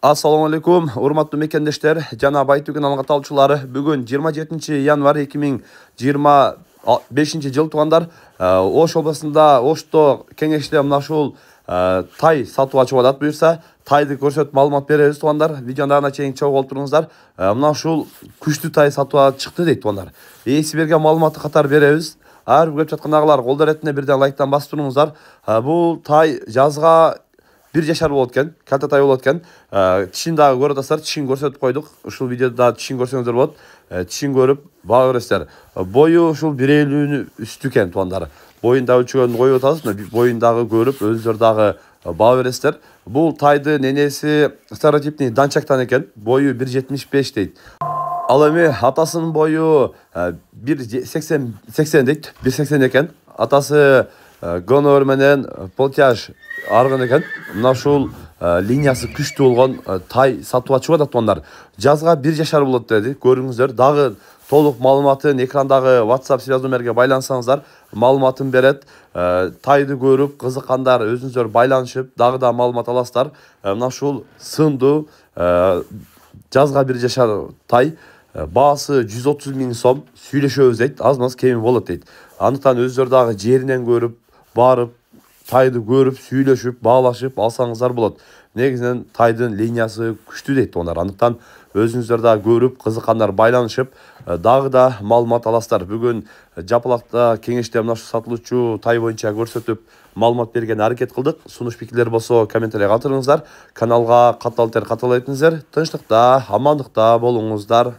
Assalamu alaikum, урматтуу мекендештер, жана Байтүгүн алга талчулары. Бүгүн 27 январь 2025 жыл туугандар. Ош областында Ошто кеңеште мына ушул тай сатып ачып атат. Буюрса, тайды көрсөтүп маалымат беребиз туугандар. Видеону ана чейин чогуу болуп туруңуздар. Мына ушул күчтүү тай сатып чыкты дейт туугандар. Силерге маалыматты катар беребиз. Ар бир көрүп жаткан агалар колдор этине бирден лайктан басып туруңуздар. Бул тай жазга 1 жашар болот экен, калта тай болот экен. Тишин дагы көрүп атасыздар, тишин көрсөтүп койдук. Ушул видеода тишин көрсөңүздөр болот. Тишин көрүп баа бересиздер. Бою ушул 1.50 үстү экен туугандар. Боюнда өлчөгөнү коюп атабыз, боюн дагы көрүп, өзүңүздөр дагы баа бересиздер. Бул тайдын энеси стереотипный данчактан экен. Бою 1.75 дейт. Ал эми атасынын бою 1.80 дейт. 1.80 экен. Атасы гонор менен полтяж арган экен. Мына ушул линиясы күчтүү болгон тай сатып ачып атат туугандар. Жазга 1 жашар болот деди. Көрүңүздөр. Дагы толук маалыматын экрандагы WhatsApp связь номерге байлансаңыздар, маалыматын берет. Тайды көрүп, кызыккандар өзүңүздөр байланышып, дагы да маалымат аласыздар. Мына ушул сындуу жазга 1 жашар тай. Баасы 130 000 сом. Сүйлөшөбүз дейт. Аз-маз кеми болот дейт. Андыктан өзүңүздөр дагы жеринен көрүп, барып, тайды көрүп, сүйлөшүп, баалашып алсаңыздар болот. Негизинен тайдын линиясы күчтүү дейт туугандар. Андыктан өзүңүздөр дагы көрүп, кызыккандар байланышып, дагы да маалымат аласыздар. Бүгүн Жапалакта кеңеште мына ушул сатылуучу тай боюнча көрсөтүп, маалымат берген аракет кылдык. Сунуш пикирлер болсо комментарий калтырыңыздар. Каналга катал этиңиздер. Тынчтыкта, амандыкта болуңуздар.